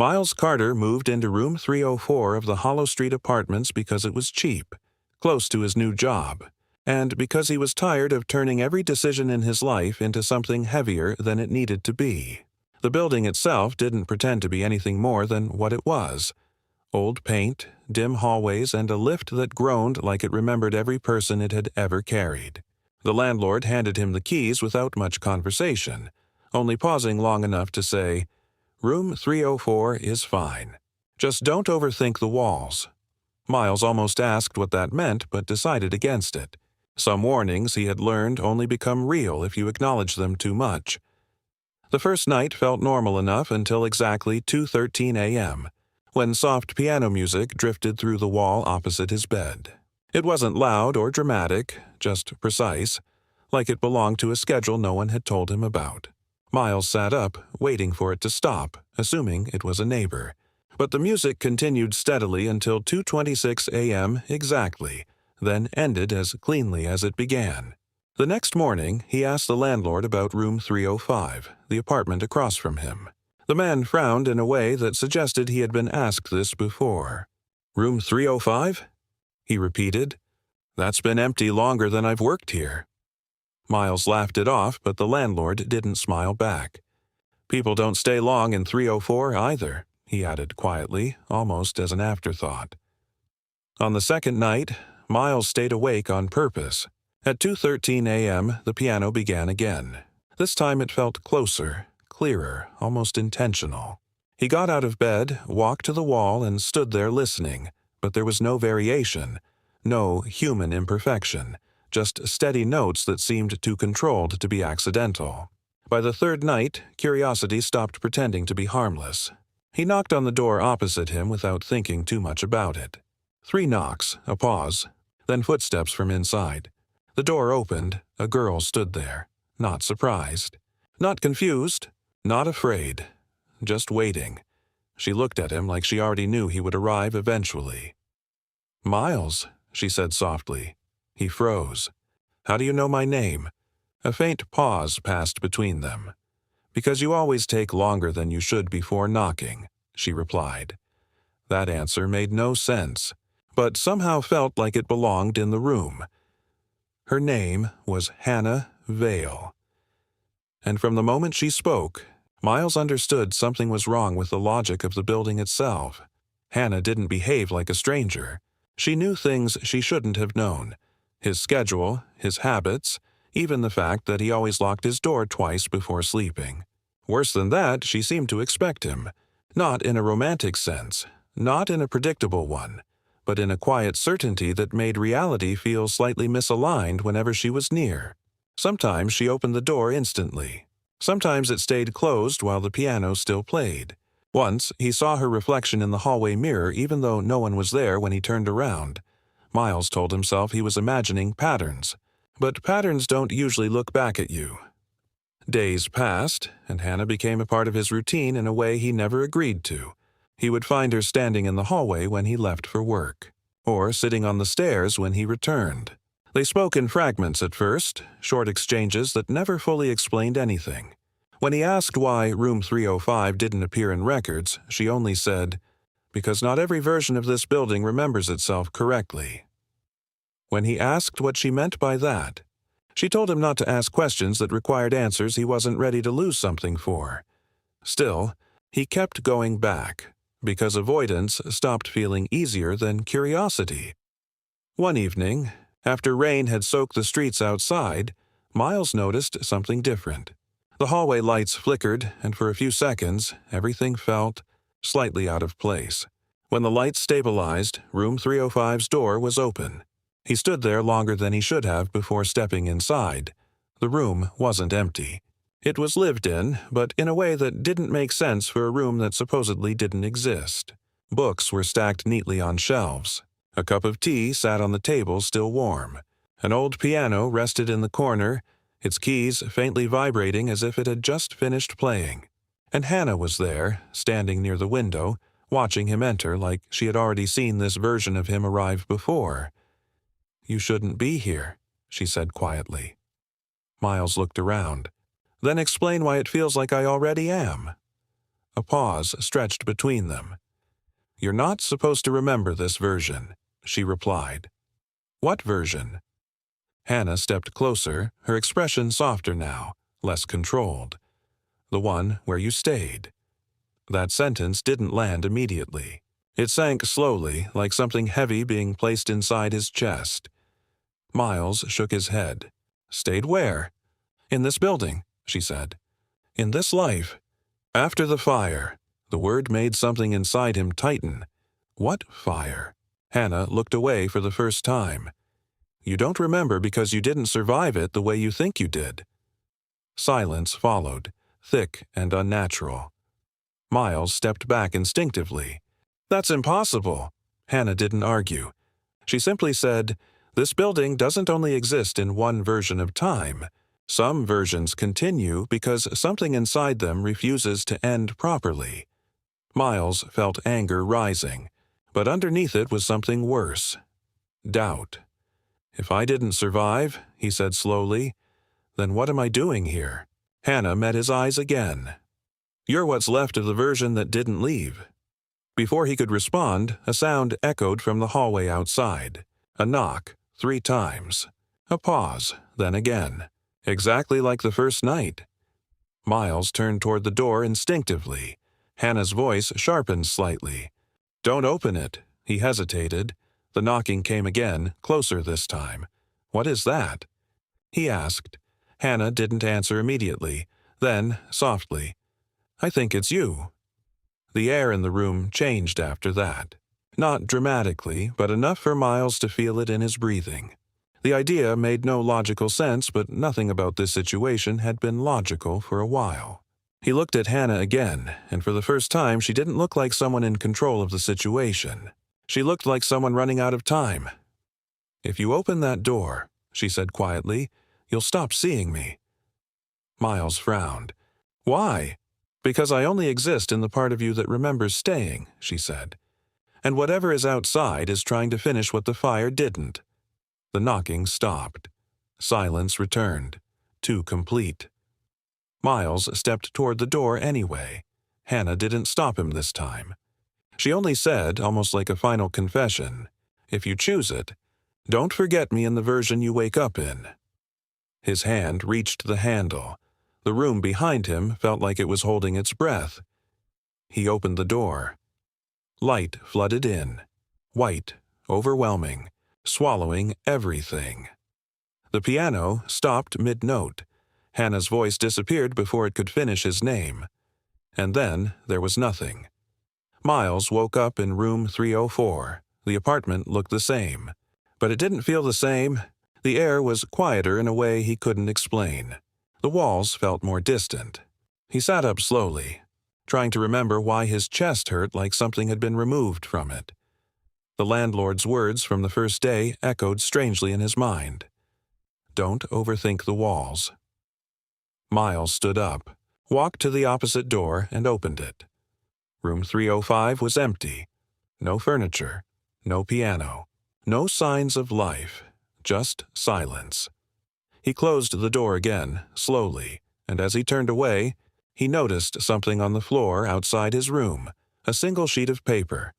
Miles Carter moved into room 304 of the Hollow Street Apartments because it was cheap, close to his new job, and because he was tired of turning every decision in his life into something heavier than it needed to be. The building itself didn't pretend to be anything more than what it was: old paint, dim hallways, and a lift that groaned like it remembered every person it had ever carried. The landlord handed him the keys without much conversation, only pausing long enough to say, "Room 304 is fine. Just don't overthink the walls." Miles almost asked what that meant, but decided against it. Some warnings, he had learned, only become real if you acknowledge them too much. The first night felt normal enough until exactly 2:13 a.m., when soft piano music drifted through the wall opposite his bed. It wasn't loud or dramatic, just precise, like it belonged to a schedule no one had told him about. Miles sat up, waiting for it to stop, assuming it was a neighbor. But the music continued steadily until 2:26 a.m. exactly, then ended as cleanly as it began. The next morning, he asked the landlord about room 305, the apartment across from him. The man frowned in a way that suggested he had been asked this before. "Room 305?" he repeated. "That's been empty longer than I've worked here." Miles laughed it off, but the landlord didn't smile back. "People don't stay long in 304 either," he added quietly, almost as an afterthought. On the second night, Miles stayed awake on purpose. At 2:13 a.m., the piano began again. This time it felt closer, clearer, almost intentional. He got out of bed, walked to the wall, and stood there listening, but there was no variation, no human imperfection, just steady notes that seemed too controlled to be accidental. By the third night, curiosity stopped pretending to be harmless. He knocked on the door opposite him without thinking too much about it. 3 knocks, a pause, then footsteps from inside. The door opened. A girl stood there, not surprised, not confused, not afraid, just waiting. She looked at him like she already knew he would arrive eventually. "Miles," she said softly. He froze. "How do you know my name?" A faint pause passed between them. "Because you always take longer than you should before knocking," she replied. That answer made no sense, but somehow felt like it belonged in the room. Her name was Hannah Vale. And from the moment she spoke, Miles understood something was wrong with the logic of the building itself. Hannah didn't behave like a stranger. She knew things she shouldn't have known: his schedule, his habits, even the fact that he always locked his door twice before sleeping. Worse than that, she seemed to expect him, not in a romantic sense, not in a predictable one, but in a quiet certainty that made reality feel slightly misaligned whenever she was near. Sometimes she opened the door instantly. Sometimes it stayed closed while the piano still played. Once, he saw her reflection in the hallway mirror even though no one was there when he turned around. Miles told himself he was imagining patterns. But patterns don't usually look back at you. Days passed, and Hannah became a part of his routine in a way he never agreed to. He would find her standing in the hallway when he left for work, or sitting on the stairs when he returned. They spoke in fragments at first, short exchanges that never fully explained anything. When he asked why room 305 didn't appear in records, she only said, "Because not every version of this building remembers itself correctly." When he asked what she meant by that, she told him not to ask questions that required answers he wasn't ready to lose something for. Still, he kept going back, because avoidance stopped feeling easier than curiosity. One evening, after rain had soaked the streets outside, Miles noticed something different. The hallway lights flickered, and for a few seconds, everything felt slightly out of place. When the lights stabilized, room 305's door was open. He stood there longer than he should have before stepping inside. The room wasn't empty. It was lived in, but in a way that didn't make sense for a room that supposedly didn't exist. Books were stacked neatly on shelves. A cup of tea sat on the table still warm. An old piano rested in the corner, its keys faintly vibrating as if it had just finished playing. And Hannah was there, standing near the window, watching him enter like she had already seen this version of him arrive before. "You shouldn't be here," she said quietly. Miles looked around. "Then explain why it feels like I already am." A pause stretched between them. "You're not supposed to remember this version," she replied. "What version?" Hannah stepped closer, her expression softer now, less controlled. "The one where you stayed." That sentence didn't land immediately. It sank slowly, like something heavy being placed inside his chest. Miles shook his head. "Stayed where?" "In this building," she said. "In this life." "After the fire." The word made something inside him tighten. What fire? Hannah looked away for the first time. "You don't remember because you didn't survive it the way you think you did." Silence followed, thick and unnatural. Miles stepped back instinctively. "That's impossible." Hannah didn't argue. She simply said, "This building doesn't only exist in one version of time. Some versions continue because something inside them refuses to end properly." Miles felt anger rising, but underneath it was something worse. Doubt. "If I didn't survive," he said slowly, "then what am I doing here?" Hannah met his eyes again. "You're what's left of the version that didn't leave." Before he could respond, a sound echoed from the hallway outside. A knock, 3 times. A pause, then again. Exactly like the first night. Miles turned toward the door instinctively. Hannah's voice sharpened slightly. "Don't open it." He hesitated. The knocking came again, closer this time. "What is that?" he asked. Hannah didn't answer immediately. Then, softly, "I think it's you." The air in the room changed after that. Not dramatically, but enough for Miles to feel it in his breathing. The idea made no logical sense, but nothing about this situation had been logical for a while. He looked at Hannah again, and for the first time she didn't look like someone in control of the situation. She looked like someone running out of time. "If you open that door," she said quietly, "you'll stop seeing me." Miles frowned. "Why?" "Because I only exist in the part of you that remembers staying," she said. "And whatever is outside is trying to finish what the fire didn't." The knocking stopped. Silence returned, too complete. Miles stepped toward the door anyway. Hannah didn't stop him this time. She only said, almost like a final confession, "If you choose it, don't forget me in the version you wake up in." His hand reached the handle. The room behind him felt like it was holding its breath. He opened the door. Light flooded in. White, overwhelming, swallowing everything. The piano stopped mid-note. Hannah's voice disappeared before it could finish his name. And then there was nothing. Miles woke up in room 304. The apartment looked the same. But it didn't feel the same. The air was quieter in a way he couldn't explain. The walls felt more distant. He sat up slowly, trying to remember why his chest hurt like something had been removed from it. The landlord's words from the first day echoed strangely in his mind. "Don't overthink the walls." Miles stood up, walked to the opposite door, and opened it. Room 305 was empty. No furniture, no piano, no signs of life, just silence. He closed the door again, slowly, and as he turned away, he noticed something on the floor outside his room, a single sheet of paper.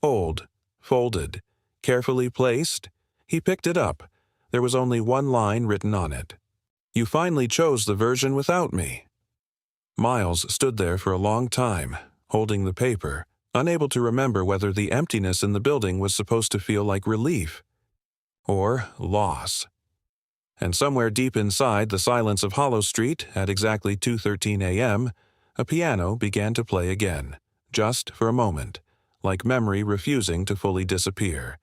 Old, folded, carefully placed. He picked it up. There was only one line written on it. "You finally chose the version without me." Miles stood there for a long time, holding the paper, unable to remember whether the emptiness in the building was supposed to feel like relief or loss. And somewhere deep inside the silence of Hollow Street, at exactly 2:13 a.m., a piano began to play again, just for a moment, like memory refusing to fully disappear.